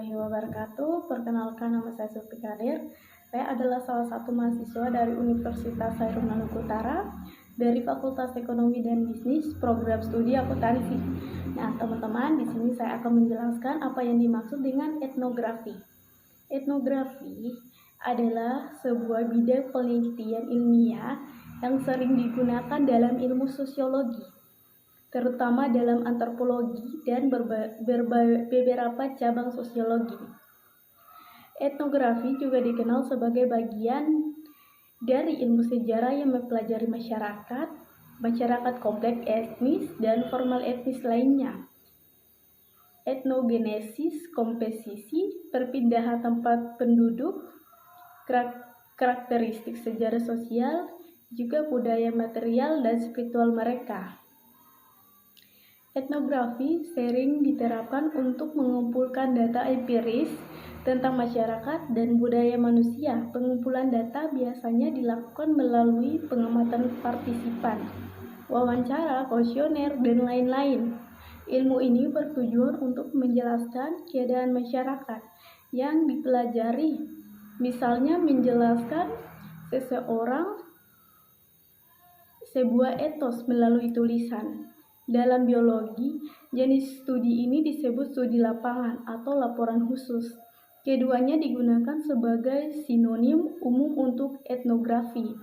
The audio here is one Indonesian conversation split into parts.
warahmatullahi wabarakatuh. Perkenalkan, nama saya Sufi Kadir. Saya adalah salah satu mahasiswa dari Universitas Hairun Maluku Utara dari Fakultas Ekonomi dan Bisnis, program studi akuntansi. Nah, teman-teman, di sini saya akan menjelaskan apa yang dimaksud dengan etnografi. Etnografi adalah sebuah bidang penelitian ilmiah yang sering digunakan dalam ilmu sosiologi, terutama dalam antropologi dan beberapa cabang sosiologi. Etnografi juga dikenal sebagai bagian dari ilmu sejarah yang mempelajari masyarakat kompleks etnis dan formal etnis lainnya. Etnogenesis, komposisi, perpindahan tempat penduduk, karakteristik sejarah sosial, juga budaya material dan spiritual mereka. Etnografi sering diterapkan untuk mengumpulkan data empiris tentang masyarakat dan budaya manusia. Pengumpulan data biasanya dilakukan melalui pengamatan partisipan, wawancara, kuesioner, dan lain-lain. Ilmu ini bertujuan untuk menjelaskan keadaan masyarakat yang dipelajari, misalnya menjelaskan sebuah etos melalui tulisan. Dalam biologi, jenis studi ini disebut studi lapangan atau laporan khusus. Keduanya digunakan sebagai sinonim umum untuk etnografi.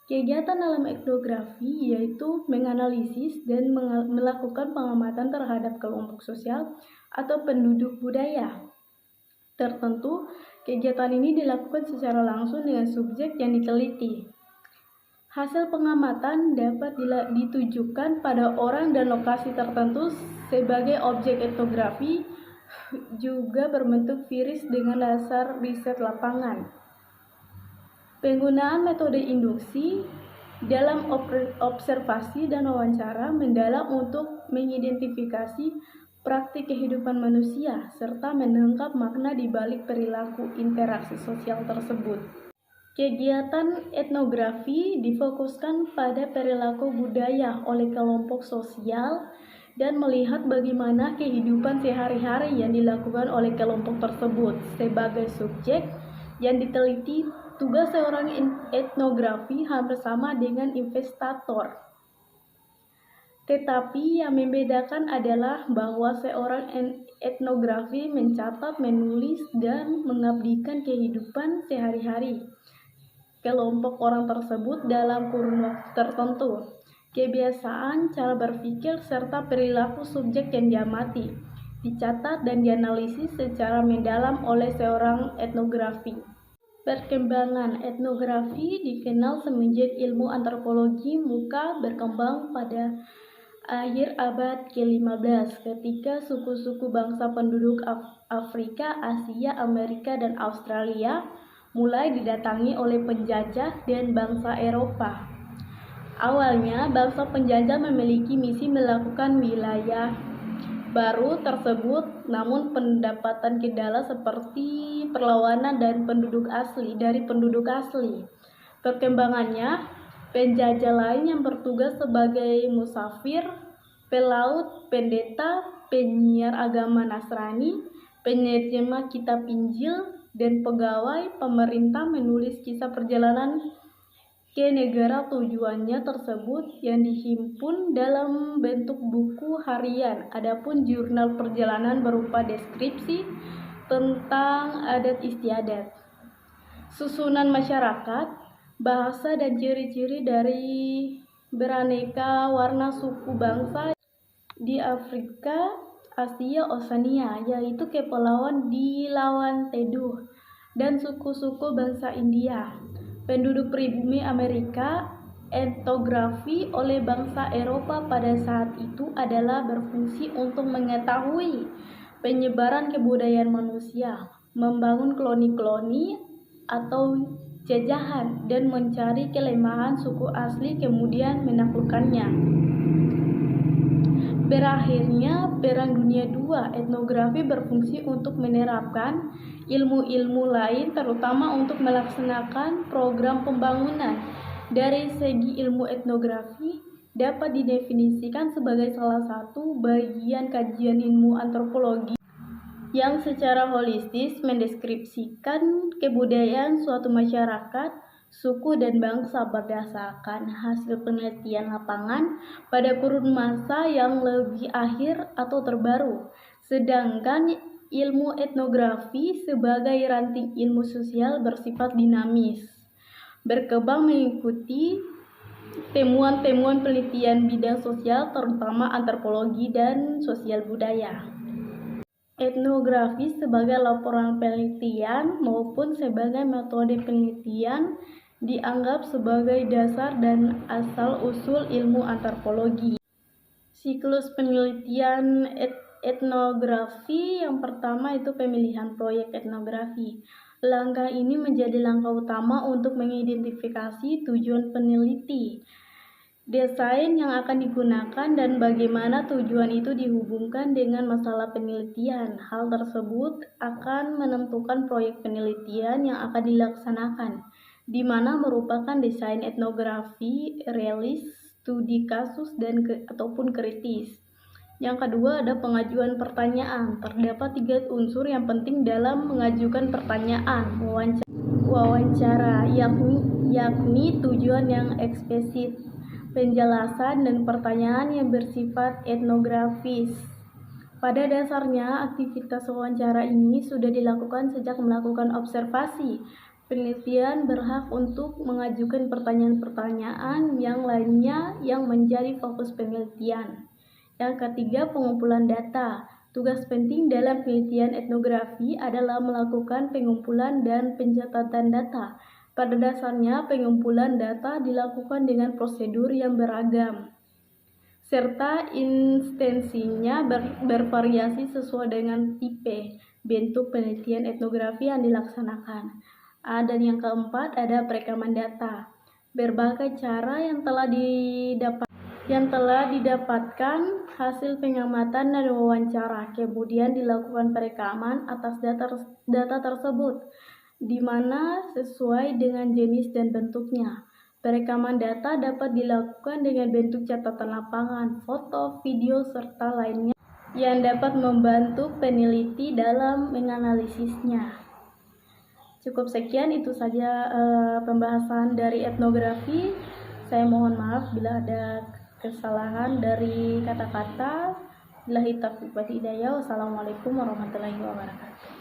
Kegiatan dalam etnografi yaitu menganalisis dan melakukan pengamatan terhadap kelompok sosial atau penduduk budaya tertentu. Kegiatan ini dilakukan secara langsung dengan subjek yang diteliti. Hasil pengamatan dapat ditujukan pada orang dan lokasi tertentu sebagai objek etnografi, juga berbentuk empiris dengan dasar riset lapangan. Penggunaan metode induksi dalam observasi dan wawancara mendalam untuk mengidentifikasi praktik kehidupan manusia serta menangkap makna di balik perilaku interaksi sosial tersebut. Kegiatan etnografi difokuskan pada perilaku budaya oleh kelompok sosial dan melihat bagaimana kehidupan sehari-hari yang dilakukan oleh kelompok tersebut. Sebagai subjek yang diteliti, tugas seorang etnografi hampir sama dengan investigator. Tetapi yang membedakan adalah bahwa seorang etnografi mencatat, menulis, dan mengabdikan kehidupan sehari-hari kelompok orang tersebut dalam kurun waktu tertentu. Kebiasaan, cara berpikir, serta perilaku subjek yang diamati, dicatat dan dianalisis secara mendalam oleh seorang etnografi. Perkembangan etnografi dikenal semenjak ilmu antropologi muka berkembang pada akhir abad ke-15 ketika suku-suku bangsa penduduk Afrika, Asia, Amerika, dan Australia mulai didatangi oleh penjajah dan bangsa Eropa. Awalnya, bangsa penjajah memiliki misi melakukan wilayah baru tersebut, namun pendapatan kendala seperti perlawanan dari penduduk asli. Perkembangannya, penjajah lain yang bertugas sebagai musafir, pelaut, pendeta, penyiar agama Nasrani, penerjemah kitab Injil, dan pegawai pemerintah menulis kisah perjalanan ke negara tujuannya tersebut yang dihimpun dalam bentuk buku harian. Adapun jurnal perjalanan berupa deskripsi tentang adat istiadat, susunan masyarakat, bahasa, dan ciri-ciri dari beraneka warna suku bangsa di Afrika, Asia, Oseania, yaitu kepulauan di Lawan Teduh, dan suku-suku bangsa India, penduduk pribumi Amerika. Etnografi oleh bangsa Eropa pada saat itu adalah berfungsi untuk mengetahui penyebaran kebudayaan manusia, membangun koloni-koloni atau jajahan, dan mencari kelemahan suku asli kemudian menaklukkannya. Berakhirnya Perang Dunia II, etnografi berfungsi untuk menerapkan ilmu-ilmu lain, terutama untuk melaksanakan program pembangunan. Dari segi ilmu, etnografi dapat didefinisikan sebagai salah satu bagian kajian ilmu antropologi yang secara holistis mendeskripsikan kebudayaan suatu masyarakat, suku, dan bangsa berdasarkan hasil penelitian lapangan pada kurun masa yang lebih akhir atau terbaru. Sedangkan ilmu etnografi sebagai ranting ilmu sosial bersifat dinamis, berkembang mengikuti temuan-temuan penelitian bidang sosial, terutama antropologi dan sosial budaya. Etnografi sebagai laporan penelitian maupun sebagai metode penelitian dianggap sebagai dasar dan asal-usul ilmu antropologi. Siklus penelitian etnografi yang pertama itu pemilihan proyek etnografi. Langkah ini menjadi langkah utama untuk mengidentifikasi tujuan peneliti, desain yang akan digunakan, dan bagaimana tujuan itu dihubungkan dengan masalah penelitian. Hal tersebut akan menentukan proyek penelitian yang akan dilaksanakan, di mana merupakan desain etnografi, realis, studi kasus, dan ataupun kritis. Yang kedua ada pengajuan pertanyaan. Terdapat 3 unsur yang penting dalam mengajukan pertanyaan wawancara, yakni tujuan yang eksplisit, penjelasan, dan pertanyaan yang bersifat etnografis. Pada dasarnya, aktivitas wawancara ini sudah dilakukan sejak melakukan observasi. Penelitian berhak untuk mengajukan pertanyaan-pertanyaan yang lainnya yang menjadi fokus penelitian. Yang ketiga, pengumpulan data. Tugas penting dalam penelitian etnografi adalah melakukan pengumpulan dan pencatatan data. Pada dasarnya, pengumpulan data dilakukan dengan prosedur yang beragam, serta instansinya bervariasi sesuai dengan tipe bentuk penelitian etnografi yang dilaksanakan. Dan yang keempat ada perekaman data. Berbagai cara yang telah didapatkan hasil pengamatan dan wawancara, kemudian dilakukan perekaman atas data tersebut, di mana sesuai dengan jenis dan bentuknya. Perekaman data dapat dilakukan dengan bentuk catatan lapangan, foto, video, serta lainnya yang dapat membantu peneliti dalam menganalisisnya. Cukup sekian, itu saja pembahasan dari etnografi. Saya mohon maaf bila ada kesalahan dari kata-kata. Billahi taufiq wal hidayah. Wassalamualaikum warahmatullahi wabarakatuh.